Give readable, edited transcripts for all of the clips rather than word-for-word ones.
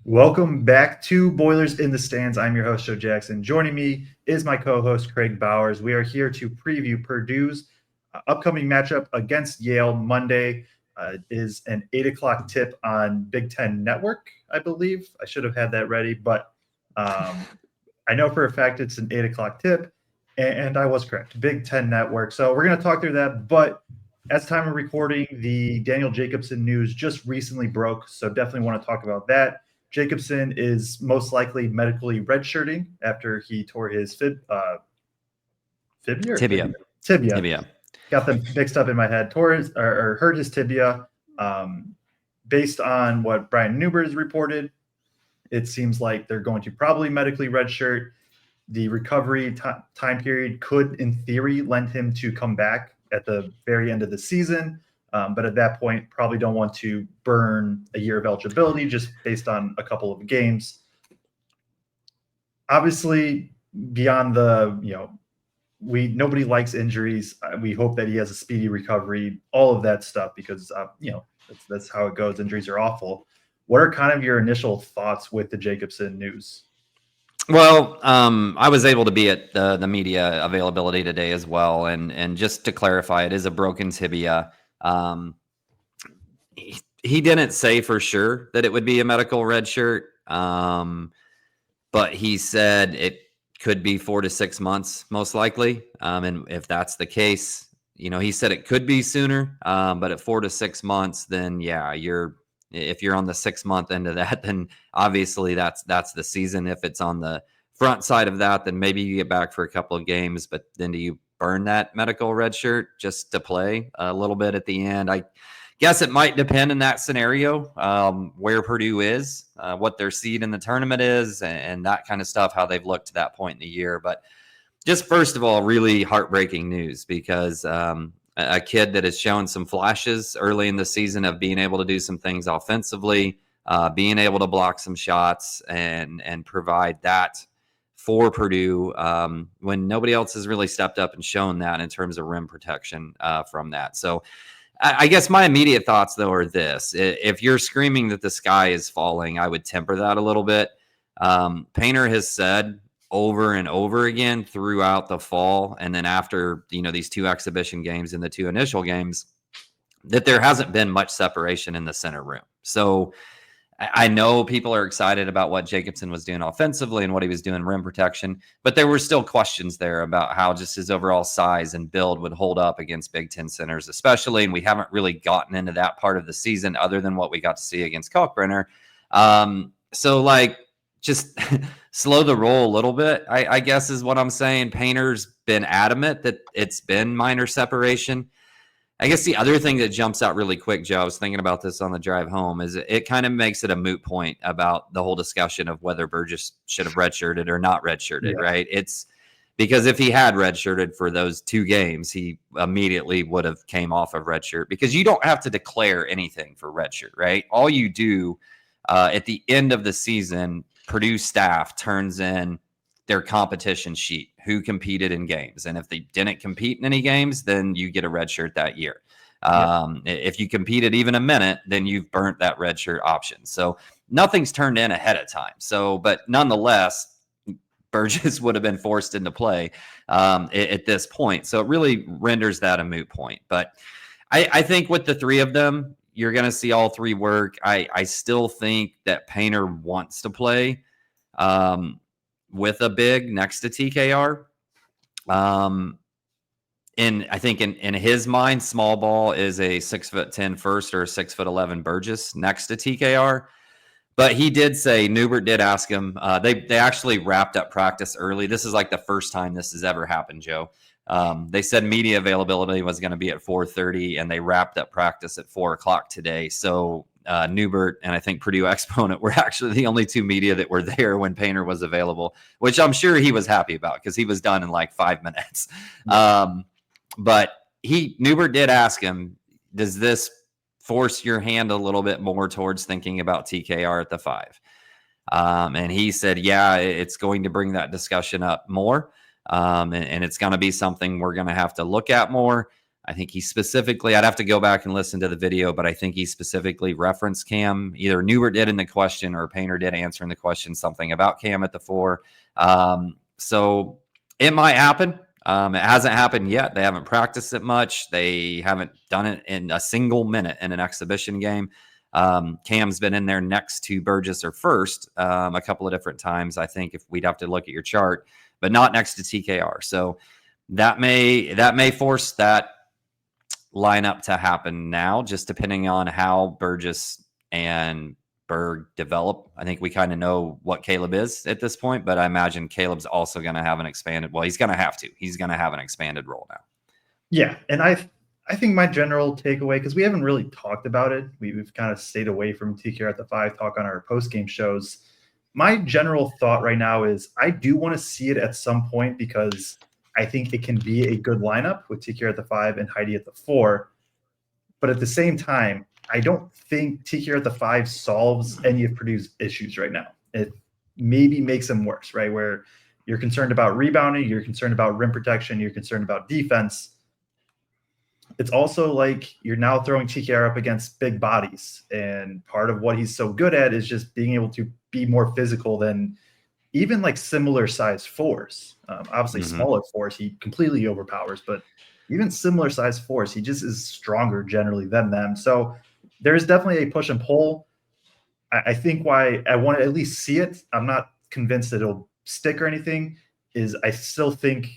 Welcome back to Boilers in the Stands. I'm your host, Joe Jackson. Joining me is my co-host, Craig Bowers. We are here to preview Purdue's upcoming matchup against Yale Monday. Is an 8 o'clock tip on Big Ten Network, I believe. I should have had that ready, but I know for a fact it's an 8 o'clock tip, and I was correct. Big Ten Network. So we're going to talk through that, but as time of recording, the Daniel Jacobsen news just recently broke, so definitely want to talk about that. Jacobson is most likely medically redshirting after he tore his tibia. Got them mixed up in my head. Tore his, or hurt his tibia. Based on what Brian Newbert has reported, it seems like they're going to probably medically redshirt. The recovery time period could, in theory, lend him to come back at the very end of the season. But at that point, probably don't want to burn a year of eligibility just based on a couple of games. Obviously, beyond the, nobody likes injuries. We hope that he has a speedy recovery, all of that stuff, because, that's how it goes. Injuries are awful. What are kind of your initial thoughts with the Jacobsen news? Well, I was able to be at the media availability today as well. And just to clarify, it is a broken tibia. He didn't say for sure that it would be a medical red shirt, but he said it could be 4 to 6 months, most likely. And if that's the case, he said it could be sooner, but at 4 to 6 months, then yeah, if you're on the 6-month end of that, then obviously that's the season. If it's on the front side of that, then maybe you get back for a couple of games, but then do you burn that medical red shirt just to play a little bit at the end? I guess it might depend in that scenario, where Purdue is, what their seed in the tournament is, and that kind of stuff, how they've looked to that point in the year. But just first of all, really heartbreaking news, because a kid that has shown some flashes early in the season of being able to do some things offensively, being able to block some shots and provide that for Purdue, when nobody else has really stepped up and shown that in terms of rim protection from that. So I guess my immediate thoughts, though, are this. If you're screaming that the sky is falling, I would temper that a little bit. Painter has said over and over again throughout the fall, and then after these 2 exhibition games and the 2 initial games, that there hasn't been much separation in the center room. So I know people are excited about what Jacobson was doing offensively and what he was doing rim protection, but there were still questions there about how just his overall size and build would hold up against Big Ten centers, especially. And we haven't really gotten into that part of the season other than what we got to see against Kaufman-Renn. So just slow the roll a little bit, I guess is what I'm saying. Painter's been adamant that it's been minor separation. I guess the other thing that jumps out really quick, Joe, I was thinking about this on the drive home, is it kind of makes it a moot point about the whole discussion of whether Burgess should have redshirted or not redshirted, right? It's because if he had redshirted for those 2 games, he immediately would have came off of redshirt, because you don't have to declare anything for redshirt, right? All you do at the end of the season, Purdue staff turns in their competition sheet, who competed in games. And if they didn't compete in any games, then you get a red shirt that year. If you competed even a minute, then you've burnt that red shirt option. So nothing's turned in ahead of time. So, but nonetheless, Burgess would have been forced into play at this point. So it really renders that a moot point. But I think with the 3 of them, you're going to see all 3 work. I still think that Painter wants to play with a big next to TKR. And I think in his mind, small ball is a 6'10" first or a 6'11" Burgess next to TKR. But he did say, Newbert did ask him, they actually wrapped up practice early. This is like the first time this has ever happened, Joe. They said media availability was going to be at 4:30, and they wrapped up practice at 4 o'clock today. So Newbert and I think Purdue Exponent were actually the only 2 media that were there when Painter was available, which I'm sure he was happy about because he was done in like 5 minutes. But Newbert did ask him, does this force your hand a little bit more towards thinking about TKR at the 5? And he said, yeah, it's going to bring that discussion up more. And it's going to be something we're going to have to look at more. I think he specifically, I'd have to go back and listen to the video, but I think he specifically referenced Cam. Either Newbert did in the question or Painter did answering the question, something about Cam at the 4. So it might happen. It hasn't happened yet. They haven't practiced it much. They haven't done it in a single minute in an exhibition game. Cam's been in there next to Burgess or First a couple of different times, I think, if we'd have to look at your chart, but not next to TKR. So that may force that lineup to happen now, just depending on how Burgess and Berg develop. I think we kind of know what Caleb is at this point, but I imagine Caleb's also going to have an expanded, well, he's going to have an expanded role now. Yeah. And I think my general takeaway, because we haven't really talked about it, we've kind of stayed away from TKR at the 5 talk on our post-game shows. My general thought right now is I do want to see it at some point, because I think it can be a good lineup with TKR at the 5 and Heidi at the 4. But at the same time, I don't think TKR at the 5 solves any of Purdue's issues right now. It maybe makes them worse, right? Where you're concerned about rebounding, you're concerned about rim protection, you're concerned about defense. It's also like you're now throwing TKR up against big bodies. And part of what he's so good at is just being able to be more physical than even like similar size 4s. Obviously, smaller 4s, he completely overpowers, but even similar size 4s, he just is stronger generally than them. So there's definitely a push and pull. I think why I want to at least see it, I'm not convinced that it'll stick or anything, is I still think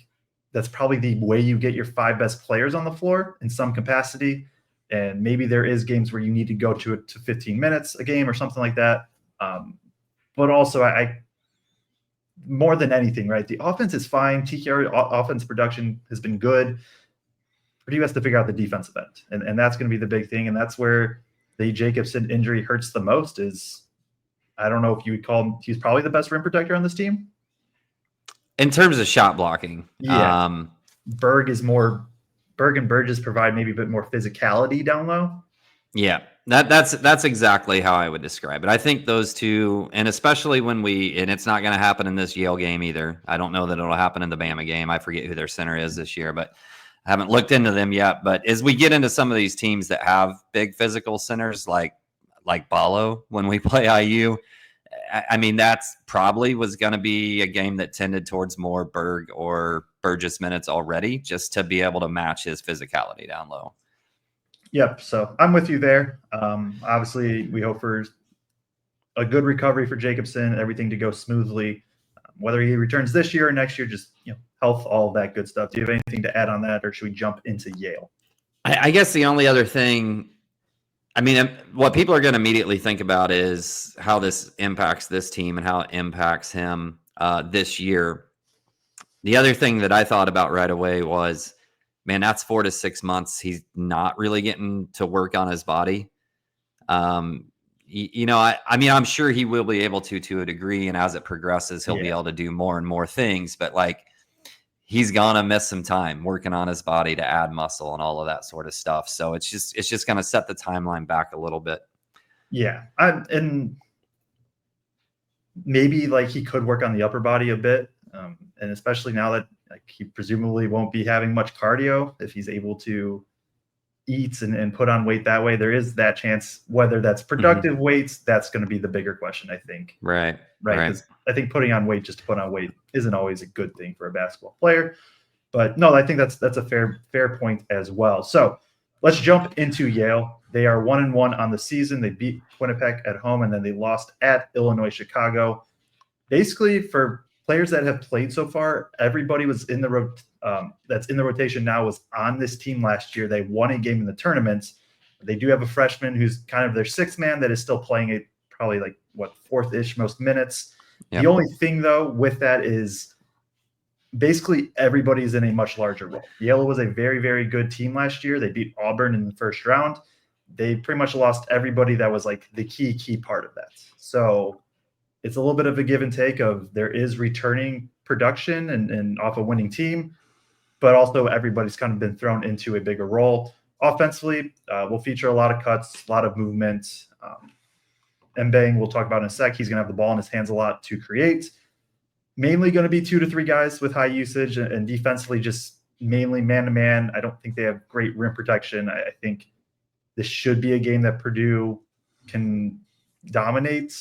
that's probably the way you get your 5 best players on the floor in some capacity. And maybe there is games where you need to go to it to 15 minutes a game or something like that. But also, I more than anything, right? The offense is fine. TKR offense production has been good. Purdue has to figure out the defensive end. And that's going to be the big thing. And that's where the Jacobson injury hurts the most. Is I don't know if you would call him, he's probably the best rim protector on this team. In terms of shot blocking. Yeah. Berg and Burgess provide maybe a bit more physicality down low. Yeah. That's exactly how I would describe it. I think those two, and especially and it's not going to happen in this Yale game either. I don't know that it'll happen in the Bama game. I forget who their center is this year, but I haven't looked into them yet. But as we get into some of these teams that have big physical centers, like Balo, when we play IU, I mean, that's probably was going to be a game that tended towards more Berg or Burgess minutes already, just to be able to match his physicality down low. Yep. So I'm with you there. Obviously, we hope for a good recovery for Jacobson, everything to go smoothly. Whether he returns this year or next year, just health, all that good stuff. Do you have anything to add on that, or should we jump into Yale? I guess the only other thing, I mean, what people are going to immediately think about is how this impacts this team and how it impacts him this year. The other thing that I thought about right away was, man, that's 4 to 6 months. He's not really getting to work on his body. I mean, I'm sure he will be able to a degree. And as it progresses, he'll be able to do more and more things. But like, he's going to miss some time working on his body to add muscle and all of that sort of stuff. So it's just going to set the timeline back a little bit. Yeah. And maybe like he could work on the upper body a bit. And especially now that like he presumably won't be having much cardio, if he's able to eat and put on weight that way, there is that chance. Whether that's productive weights, that's going to be the bigger question, I think. Right. Because I think putting on weight just to put on weight isn't always a good thing for a basketball player. But no, I think that's a fair point as well. So let's jump into Yale. They are 1-1 on the season. They beat Winnipeg at home, and then they lost at Illinois Chicago. Basically, for players that have played so far, everybody was in the that's in the rotation now was on this team last year. They won a game in the tournament. They do have a freshman who's kind of their 6th man that is still playing it probably like 4th-ish most minutes. Yep. The only thing though with that is basically everybody's in a much larger role. Yale was a very, very good team last year. They beat Auburn in the first round. They pretty much lost everybody that was like the key part of that. So it's a little bit of a give and take of there is returning production and off a winning team, but also everybody's kind of been thrown into a bigger role. Offensively, we'll feature a lot of cuts, a lot of movement. Mbang, we'll talk about in a sec. He's going to have the ball in his hands a lot to create. Mainly going to be 2 to 3 guys with high usage, and defensively just mainly man-to-man. I don't think they have great rim protection. I think this should be a game that Purdue can dominate,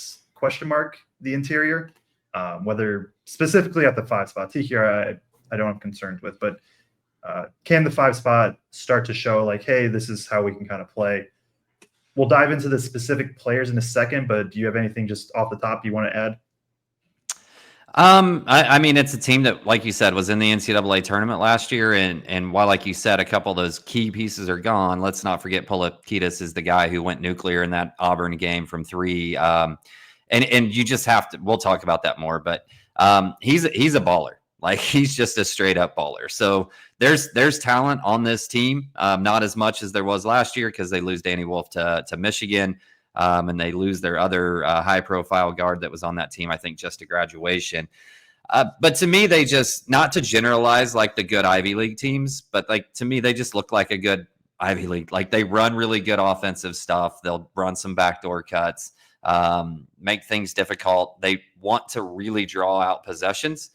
the interior, whether specifically at the 5 spot. Here, I don't have concerns with, but can the 5 spot start to show like, hey, this is how we can kind of play? We'll dive into the specific players in a second, but do you have anything just off the top you want to add? I mean, it's a team that, like you said, was in the NCAA tournament last year, and while, like you said, a couple of those key pieces are gone, let's not forget Polakidis is the guy who went nuclear in that Auburn game from 3. And you just have to. We'll talk about that more, but he's a baller. Like, he's just a straight up baller. So there's talent on this team, not as much as there was last year because they lose Danny Wolf to Michigan. And they lose their other high-profile guard that was on that team, I think, just to graduation. But to me, they just, not to generalize like the good Ivy League teams, but like to me, they just look like a good Ivy League. Like, they run really good offensive stuff. They'll run some backdoor cuts, make things difficult. They want to really draw out possessions.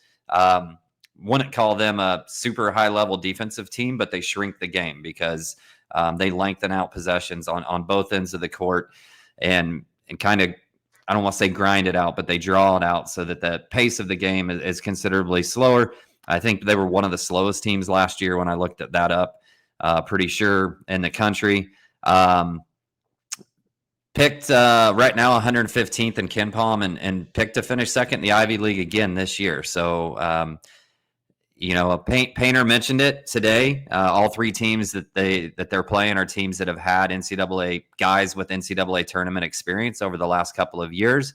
Wouldn't call them a super high-level defensive team, but they shrink the game because they lengthen out possessions on both ends of the court. And kind of, I don't want to say grind it out, but they draw it out so that the pace of the game is considerably slower. I think they were one of the slowest teams last year when I looked at that up, pretty sure, in the country. Picked right now 115th in KenPom and picked to finish second in the Ivy League again this year. So, Painter mentioned it today. All 3 teams that they're playing are teams that have had NCAA guys with NCAA tournament experience over the last couple of years,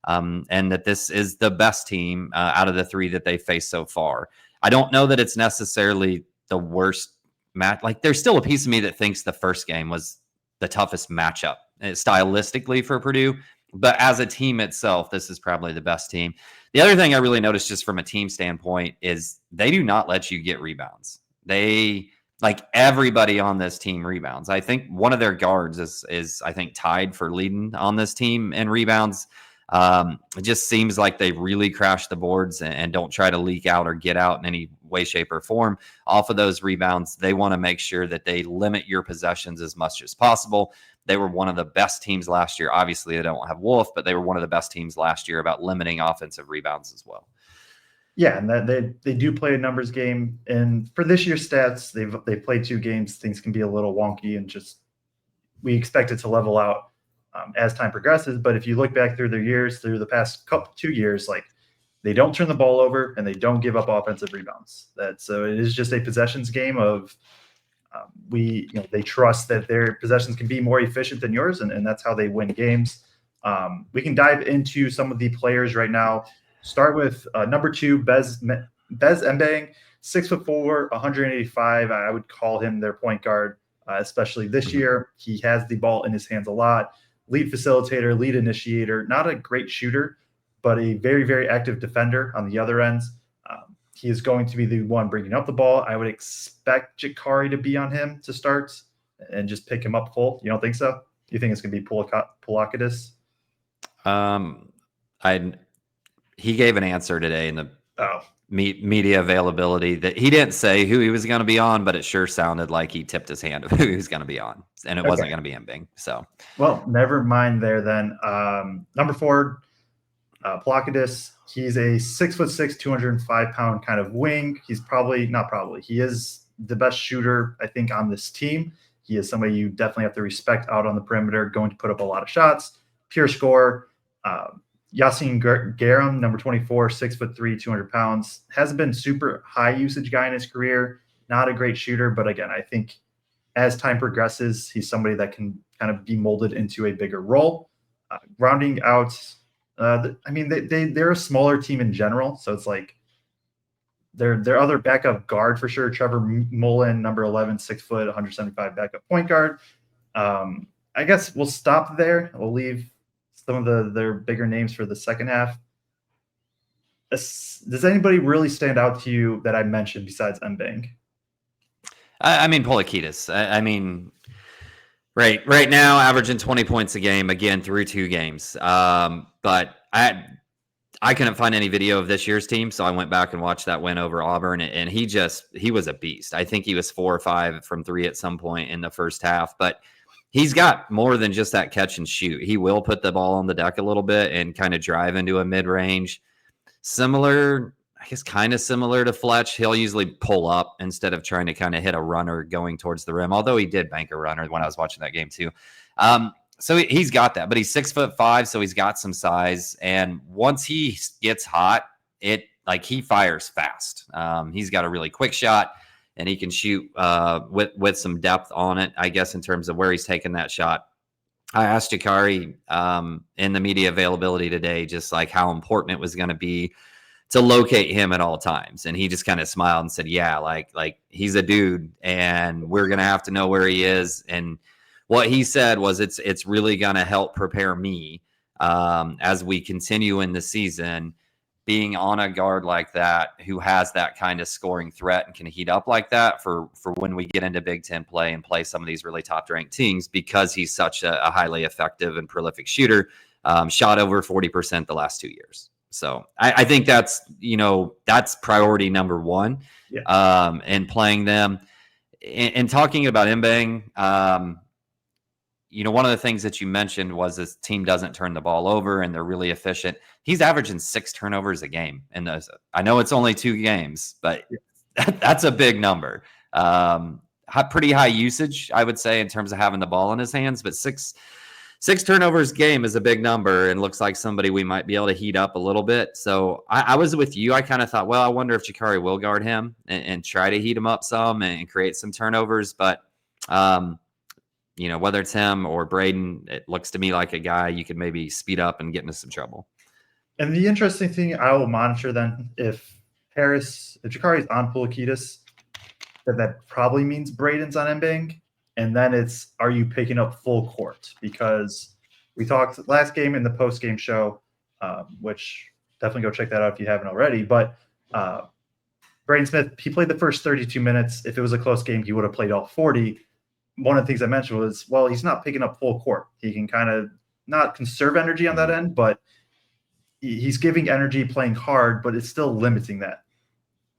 and that this is the best team out of the 3 that they faced so far. I don't know that it's necessarily the worst match. Like, there's still a piece of me that thinks the first game was the toughest matchup stylistically for Purdue, but as a team itself, this is probably the best team. The other thing I really noticed just from a team standpoint is they do not let you get rebounds. They, like, everybody on this team rebounds. I think one of their guards is I think tied for leading on this team in rebounds. It just seems like they really crash the boards and don't try to leak out or get out in any way, shape, or form off of those rebounds. They want to make sure that they limit your possessions as much as possible. They were one of the best teams last year. Obviously, they don't have Wolf, but they were one of the best teams last year about limiting offensive rebounds as well. Yeah, and that they do play a numbers game. And for this year's stats, they've played 2 games. Things can be a little wonky, and just we expect it to level out as time progresses. But if you look back through their years, through the past 2 years, like, they don't turn the ball over and they don't give up offensive rebounds. So it is just a possessions game of they trust that their possessions can be more efficient than yours, and that's how they win games. We can dive into some of the players right now. Start with number 2, Bez Mbang, 6'4", 185. I would call him their point guard, especially this year. He has the ball in his hands a lot. Lead facilitator, lead initiator, not a great shooter, but a very, very active defender on the other ends. He is going to be the one bringing up the ball. I would expect Jakari to be on him to start and just pick him up full. You don't think so? Do you think it's going to be Polakidis? He gave an answer today in the media availability that he didn't say who he was going to be on, but it sure sounded like he tipped his hand of who he was going to be on, and it wasn't going to be Mbang. So, well, never mind there then. Number 4, Polakidis. He's a 6'6", 205-pound kind of wing. He's he is the best shooter, I think, on this team. He is somebody you definitely have to respect out on the perimeter, going to put up a lot of shots. Pure scorer. Yasin Garam, number 24, 6'3", 200 pounds. Hasn't been super high usage guy in his career. Not a great shooter, but again, I think as time progresses, he's somebody that can kind of be molded into a bigger role. Rounding out, they're a smaller team in general, so it's like their other backup guard for sure. Trevor Mullen, number 11, 6 foot, 175 backup point guard. I guess we'll stop there. We'll leave some of their bigger names for the second half. Does anybody really stand out to you that I mentioned besides Mbang? I mean, Polakidis. Right now, averaging 20 points a game, again, through 2 games. But I couldn't find any video of this year's team, so I went back and watched that win over Auburn, and he was a beast. I think he was 4 or 5 from 3 at some point in the first half, but he's got more than just that catch and shoot. He will put the ball on the deck a little bit and kind of drive into a mid-range. Similar, I guess kind of similar to Fletch. He'll usually pull up instead of trying to kind of hit a runner going towards the rim, although he did bank a runner when I was watching that game too. So he's got that, but he's 6'5", so he's got some size. And once he gets hot, he fires fast. He's got a really quick shot, and he can shoot with some depth on it, I guess, in terms of where he's taking that shot. I asked Jakari in the media availability today, just like how important it was going to be to locate him at all times. And he just kind of smiled and said, yeah, like he's a dude, and we're going to have to know where he is. And what he said was it's really going to help prepare me as we continue in the season, being on a guard like that who has that kind of scoring threat and can heat up like that for when we get into Big Ten play and play some of these really top-ranked teams, because he's such a highly effective and prolific shooter, shot over 40% the last 2 years. So I think that's priority number one. Yeah. And playing them. And talking about Mbang, one of the things that you mentioned was this team doesn't turn the ball over and they're really efficient. He's averaging 6 turnovers a game. And I know it's only 2 games, but that's a big number. Pretty high usage, I would say, in terms of having the ball in his hands, but six turnovers game is a big number and looks like somebody we might be able to heat up a little bit. So I was with you. I kind of thought, well, I wonder if Jakari will guard him and try to heat him up some and create some turnovers. But, whether it's him or Braden, it looks to me like a guy you could maybe speed up and get into some trouble. And the interesting thing, I will monitor then if Jakari's on Pulikitis, that probably means Braden's on Mbang. And then it's, are you picking up full court? Because we talked last game in the post-game show, which definitely go check that out if you haven't already. But Braden Smith, he played the first 32 minutes. If it was a close game, he would have played all 40. One of the things I mentioned was, well, he's not picking up full court. He can kind of not conserve energy on that end, but he's giving energy playing hard, but it's still limiting that.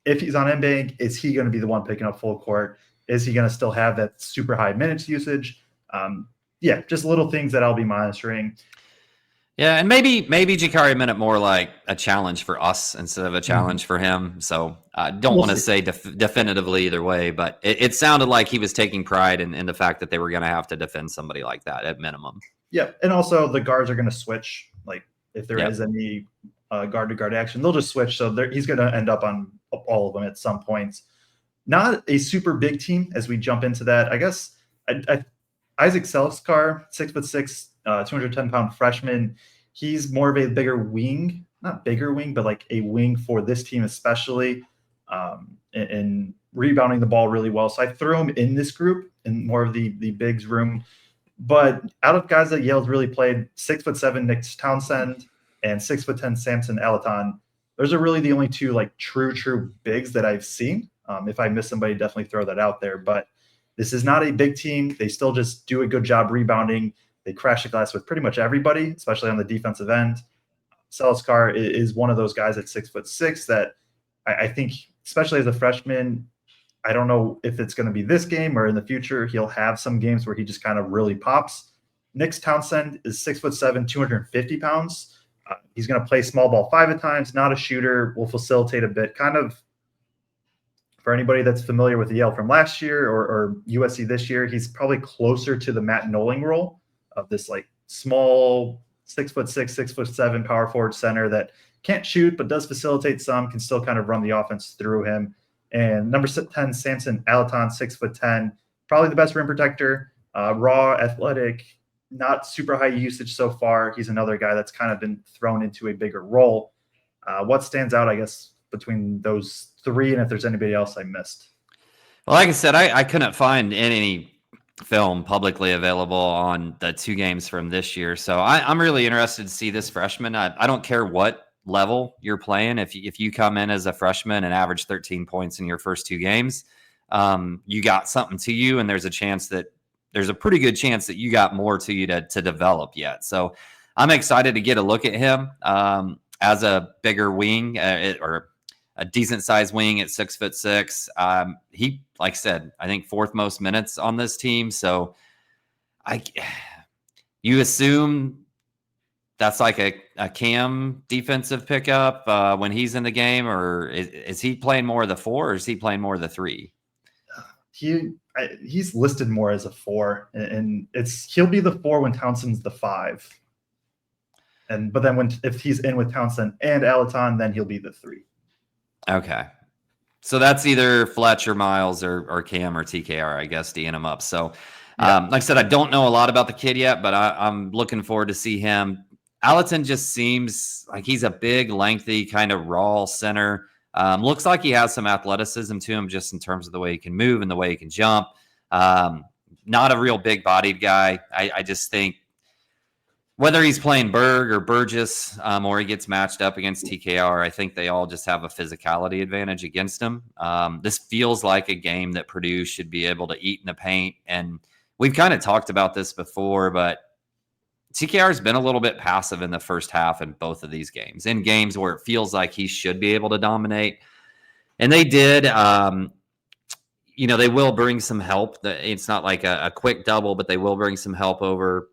If he's on Mbang, is he going to be the one picking up full court? Is he going to still have that super high minutes usage? Just little things that I'll be monitoring. Yeah, and maybe Jakari meant it more like a challenge for us instead of a challenge for him. So I don't want to say definitively either way, but it sounded like he was taking pride in the fact that they were going to have to defend somebody like that at minimum. Yeah, and also the guards are going to switch. Like if there is any guard-to-guard action, they'll just switch. So he's going to end up on all of them at some points. Not a super big team as we jump into that. I guess Isaac Selskar, 6'6", 210-pound freshman. He's more of a bigger wing, not bigger wing, but like a wing for this team, especially in rebounding the ball really well. So I threw him in this group in more of the bigs room. But out of guys that Yale's really played, 6'7" Nick Townsend and 6'10" Samson Alaton. Those are really the only two like true bigs that I've seen. If I miss somebody, definitely throw that out there. But this is not a big team. They still just do a good job rebounding. They crash the glass with pretty much everybody, especially on the defensive end. Selskar is one of those guys at 6'6" that I think, especially as a freshman, I don't know if it's going to be this game or in the future. He'll have some games where he just kind of really pops. Nick Townsend is 6'7", 250 pounds. He's going to play small ball 5 at times, not a shooter, will facilitate a bit. Kind of, for anybody that's familiar with the Yale from last year or USC this year, he's probably closer to the Matt Knowling role of this like small 6'6", 6'7" power forward center that can't shoot but does facilitate some, can still kind of run the offense through him. And number 10, Samson Alaton, 6'10", probably the best rim protector, raw, athletic, not super high usage so far. He's another guy that's kind of been thrown into a bigger role. What stands out, I guess, between those three, and if there's anybody else I missed? Well, like I said, I couldn't find any film publicly available on the 2 games from this year. So I'm really interested to see this freshman. I don't care what level you're playing. If you come in as a freshman and average 13 points in your first 2 games, you got something to you, and there's a pretty good chance that you got more to you to develop yet. So I'm excited to get a look at him. as a bigger wing or a decent sized wing at 6'6". He, like I said, I think fourth most minutes on this team. So you assume that's like a Cam defensive pickup when he's in the game, or is he playing more of the 4, or is he playing more of the 3? He's listed more as a 4, and he'll be the 4 when Townsend's the 5. But then if he's in with Townsend and Alaton, then he'll be the 3. Okay. So that's either Fletcher, Miles, or Cam or TKR, I guess, D'ing him up. So, like I said, I don't know a lot about the kid yet, but I'm looking forward to see him. Alaton just seems like he's a big, lengthy, kind of raw center. Looks like he has some athleticism to him just in terms of the way he can move and the way he can jump. Not a real big-bodied guy. I just think whether he's playing Berg or Burgess or he gets matched up against TKR, I think they all just have a physicality advantage against him. This feels like a game that Purdue should be able to eat in the paint. And we've kind of talked about this before, but TKR has been a little bit passive in the first half in both of these games, in games where it feels like he should be able to dominate. And they did. They will bring some help. It's not like a quick double, but they will bring some help over.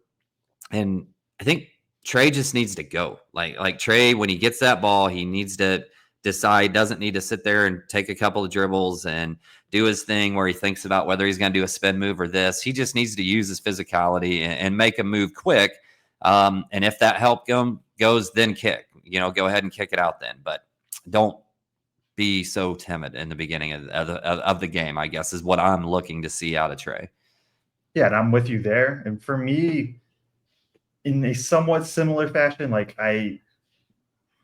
And I think Trey just needs to go. Like Trey, when he gets that ball, he needs to decide, doesn't need to sit there and take a couple of dribbles and do his thing where he thinks about whether he's going to do a spin move or this. He just needs to use his physicality and make a move quick. And if that help goes, then kick. Go ahead and kick it out then. But don't be so timid in the beginning of the game, I guess, is what I'm looking to see out of Trey. Yeah, and I'm with you there. And for me, in a somewhat similar fashion,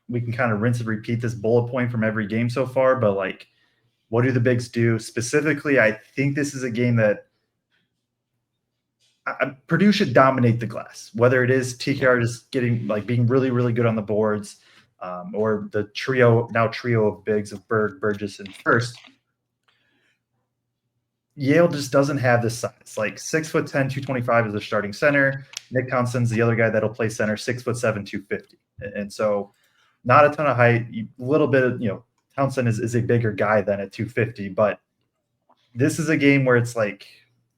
we can kind of rinse and repeat this bullet point from every game so far, but what do the bigs do? Specifically, I think this is a game that Purdue should dominate the glass, whether it is TKR just being really, really good on the boards, or the trio of bigs of Berg, Burgess, and First. Yale just doesn't have this size. 6'10", 225 is their starting center. Nick Townsend's the other guy that'll play center, 6'7", 250. And so not a ton of height, a little bit of, Townsend is a bigger guy than at 250, but this is a game where it's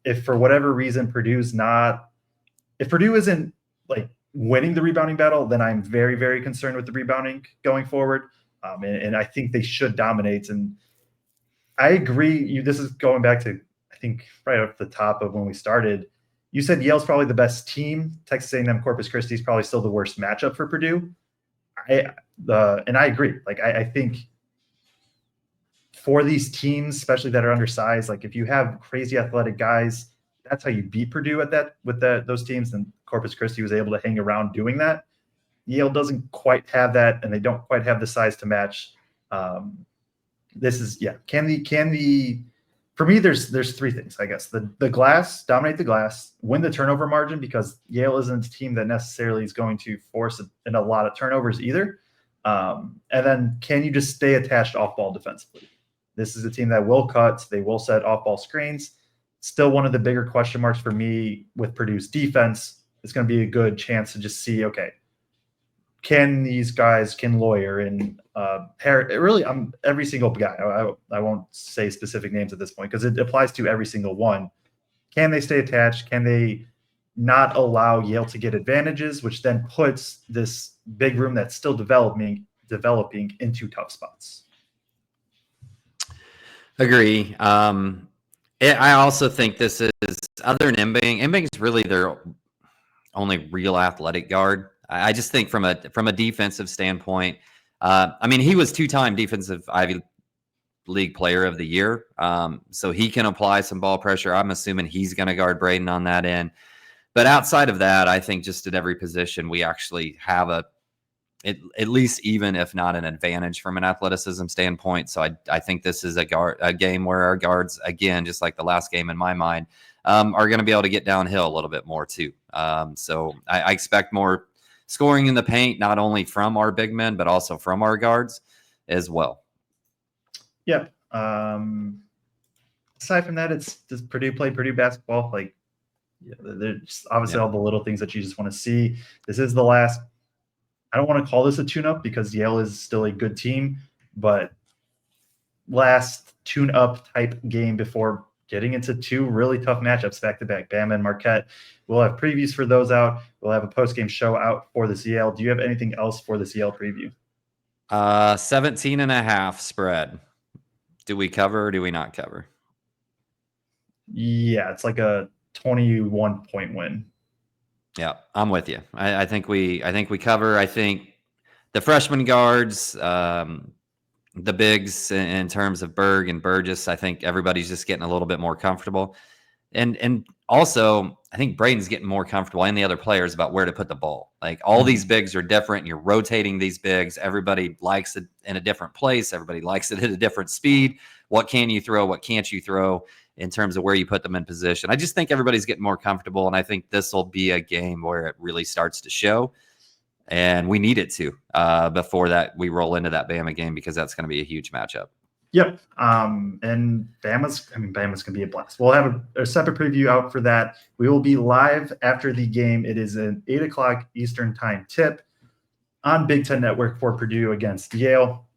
if for whatever reason if Purdue isn't winning the rebounding battle, then I'm very, very concerned with the rebounding going forward. And I think they should dominate. And I agree. This is going back to, I think, right off the top of when we started. You said Yale's probably the best team. Texas A&M Corpus Christi is probably still the worst matchup for Purdue. And I agree. I think for these teams, especially that are undersized, if you have crazy athletic guys, that's how you beat Purdue with those teams. And Corpus Christi was able to hang around doing that. Yale doesn't quite have that, and they don't quite have the size to match. This is for me, there's three things, I guess. The glass, dominate the glass, win the turnover margin, because Yale isn't a team that necessarily is going to force in a lot of turnovers either. And then can you just stay attached off ball defensively? This is a team that will cut. They will set off ball screens. Still one of the bigger question marks for me with Purdue's defense. It's going to be a good chance to just see, okay, can Lawyer and really, every single guy. I won't say specific names at this point because it applies to every single one. Can they stay attached? Can they not allow Yale to get advantages, which then puts this big room that's still developing into tough spots? Agree. I also think this is, other than Mbang's really their only real athletic guard. I just think from a defensive standpoint, he was 2-time defensive Ivy League Player of the Year, so he can apply some ball pressure. I'm assuming he's going to guard Braden on that end. But outside of that, I think just at every position we actually have at least even if not an advantage from an athleticism standpoint. So I think this is a game where our guards, again, just like the last game in my mind, are going to be able to get downhill a little bit more too. So I expect more scoring in the paint, not only from our big men, but also from our guards as well. Yep. Aside from that, does Purdue play Purdue basketball? There's obviously all the little things that you just want to see. This is the last, I don't want to call this a tune-up because Yale is still a good team, but last tune-up type game before getting into two really tough matchups back-to-back, Bama and Marquette. We'll have previews for those out. We'll have a post-game show out for this Yale. Do you have anything else for this Yale preview? 17.5 spread. Do we cover or do we not cover? Yeah, it's like a 21-point win. Yeah, I'm with you. I think we cover. I think the freshman guards, the bigs in terms of Berg and Burgess, I think everybody's just getting a little bit more comfortable. And also, I think Braden's getting more comfortable and the other players about where to put the ball. Like all these bigs are different. You're rotating these bigs. Everybody likes it in a different place. Everybody likes it at a different speed. What can you throw? What can't you throw in terms of where you put them in position? I just think everybody's getting more comfortable. And I think this will be a game where it really starts to show. And we need it to before that we roll into that Bama game, because that's going to be a huge matchup. Yep. And Bama's going to be a blast. We'll have a separate preview out for that. We will be live after the game. It is an 8 o'clock Eastern time tip on Big Ten Network for Purdue against Yale.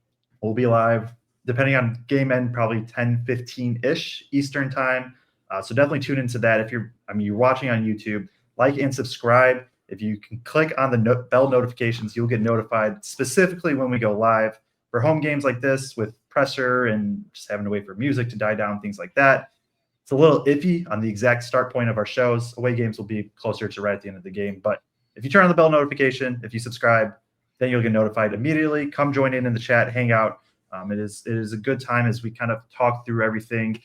We'll be live, depending on game end, probably 10:15-ish Eastern time. So definitely tune into that. If you're watching on YouTube, like and subscribe. If you can click on the bell notifications, you'll get notified specifically when we go live. For home games like this with pressure and just having to wait for music to die down, things like that, it's a little iffy on the exact start point of our shows. Away games will be closer to right at the end of the game. But if you turn on the bell notification, if you subscribe, then you'll get notified immediately. Come join in the chat, hang out. It is a good time as we kind of talk through everything.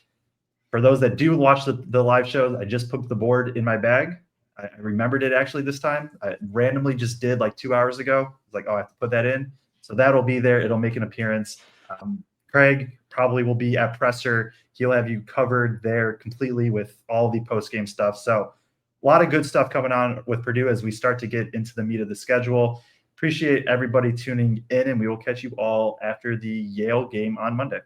For those that do watch the live shows, I just put the board in my bag. I remembered it actually this time. I randomly just did like 2 hours ago. I was like, oh, I have to put that in. So that'll be there. It'll make an appearance. Craig probably will be at presser. He'll have you covered there completely with all the post-game stuff. So a lot of good stuff coming on with Purdue as we start to get into the meat of the schedule. Appreciate everybody tuning in, and we will catch you all after the Yale game on Monday.